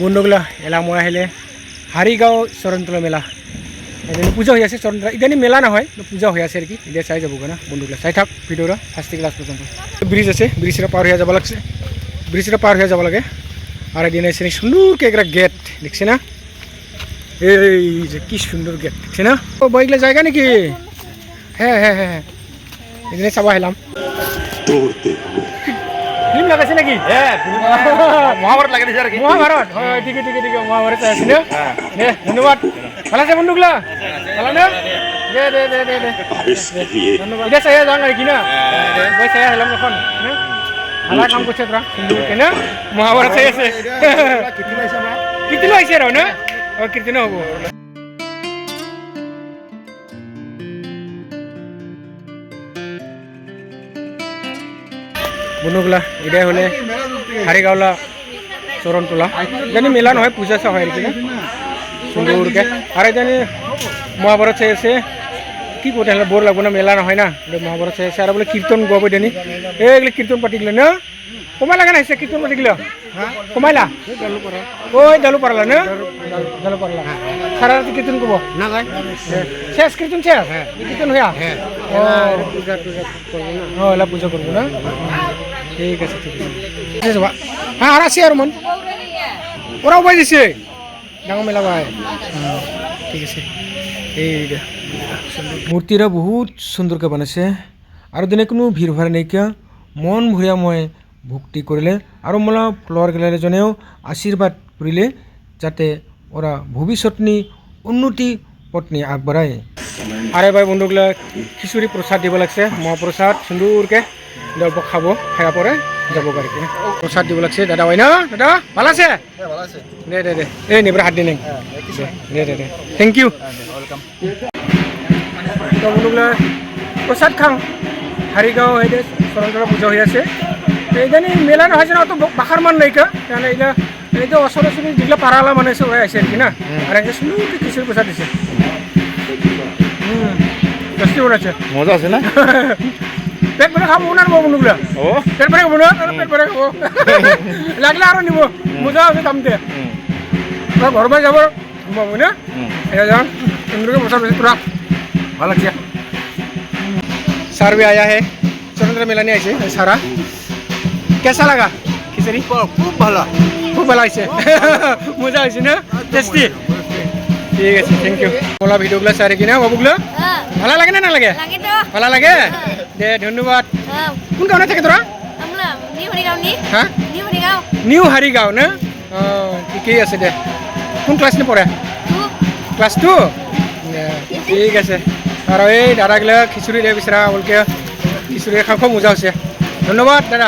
বন্ধুগুলা এলা মই আহিলে হাৰিগাঁও চৰণতলা মেলা এদিন পূজা হৈ আছে চৰণতলা ইদানি মেলা নহয় পূজা হৈ আছে আর কি এতিয়া চাই যাব না বন্ধুগুলা চাই থাক ভিডিওটা ফার্স্ট থেকে লাস্ট পর্যন্ত ব্রিজ আছে ব্রিজটা পার হয়ে যাব লাগছে ব্রিজটা পার হয়ে যাব লাগে আর এদিন আছে সুন্দরকে একটা গেট দেখছি না এই যে কি সুন্দর গেট দেখছি না ও বইগুলো জায়গা নাকি হ্যাঁ হ্যাঁ হ্যাঁ এদিনে চাব আহিলাম ফিল্ম লাগাইছে নাকি হ্যাঁ মহাভারত লাগাই দিছে আর কি মহাভারত হয় ঠিক ঠিক ঠিক মহাভারত আছে না ধন্যবাদ ভালো আছে বন্ধুগুলা ভালো না দে দে দে দে দে ধন্যবাদ এটা চাই যাং আর কি না বই চাই আহিলাম এখন ভালো কাম করছে তোরা সুন্দর কেন মহাভারত চাই আছে কীর্তন আইছে আর না ও কীর্তন হব বন্ধুগুলা এটাই হলে হারিগাঁওলা চরণতলা জানি মেলা নহয় পূজা চা হয় আর কি না সুন্দরকে আর জানি মহাভারত চাই আছে কি করতে হলে বোর লাগবো না মেলা নহয় না মহাভারত চাই আছে আর বলে কীর্তন গাব জানি এইগুলো কীর্তন পাতি গেল না কমাই লাগা নাইছে কীর্তন পাতি গেল কমাইলা ওই ডালু পারলা না ডালু পারলা সারা রাত কীর্তন কব না ভাই শেষ কীর্তন শেষ কীর্তন হইয়া পূজা টুজা করবো না এলা পূজা করবো না ঠিক আছে ঠিক আছে যাবা হ্যাঁ আর আছে আর মন ওরাও বাই দিছে ডাঙর মেলা ভাই ঠিক আছে এইটা মূর্তিরা বহুত সুন্দরকে বানাইছে আর দিনে কোনো ভিড় ভাড় নাইকিয়া মন ভরিয়া মই ভক্তি করিলে আর মোলা ফ্লোয়ার গেলারে জনেও আশীর্বাদ করিলে যাতে ওরা ভবিষ্যৎনি উন্নতি পথনি আগবাড়ায় আরে ভাই বন্ধুগুলা খিচুড়ি প্রসাদ দিব লাগছে মহাপ্রসাদ সুন্দরকে অল্প খাবো খাওয়া পরে যাবো গাড়িতে প্রসাদ দিব লাগছে দাদা ভাই না দাদা ভালো আছে দে দে দে এই নেবরা হাত দিন দে দে দে থ্যাংক ইউ তো বন্ধুগুলা প্রসাদ খাও হারিগাঁও হয়ে চরণতলা পূজা হয়ে আছে এইখানে মেলা নহয় যেন অত বাখার মান নাইকা তাহলে এইটা এই তো অসরসরি যেগুলো পাড়ালা মানে সব হয়ে আছে আর কি না আর একটা সুন্দর খিচুড়ি প্রসাদ দিছে টেস্টি বানাচ্ছে মজা আছে না পেট ভরে খাবো না বন্ধুগুলা ও পেট ভরে খাবো না পেট ভরে খাবো লাগলে আরো নিব মজা আছে দামতে ঘর বাই যাব ঘুমাবো না এটা যান সুন্দরকে প্রসাদ পুরা ভালো লাগছে सर भी आया है चरणतला मेला नहीं आए सारा कैसा लगा खिचड़ी খুব ভালো खूब भला आइसे मजा आइसे ना टेस्टी ठीक है थैंक यू मोला भिडिओ गुला सारे किना बाबुगुला ভালো লাগে না না লাগে ভালো লাগে দে ধন্যবাদ কোন গাঁও থাকে তোরা আমরা নিউ হারিগাঁও নি হ্যাঁ নিউ হারিগাঁও না ঠিকই আছে দে কোন ক্লাস নি পড়ে ক্লাস 2 ঠিক আছে আর এই দাদাগুলা খিচুড়ি দিয়ে বিচাৰা বলকে খিচুড়ি খাওঁ খুব মজা হৈছে ধন্যবাদ দাদা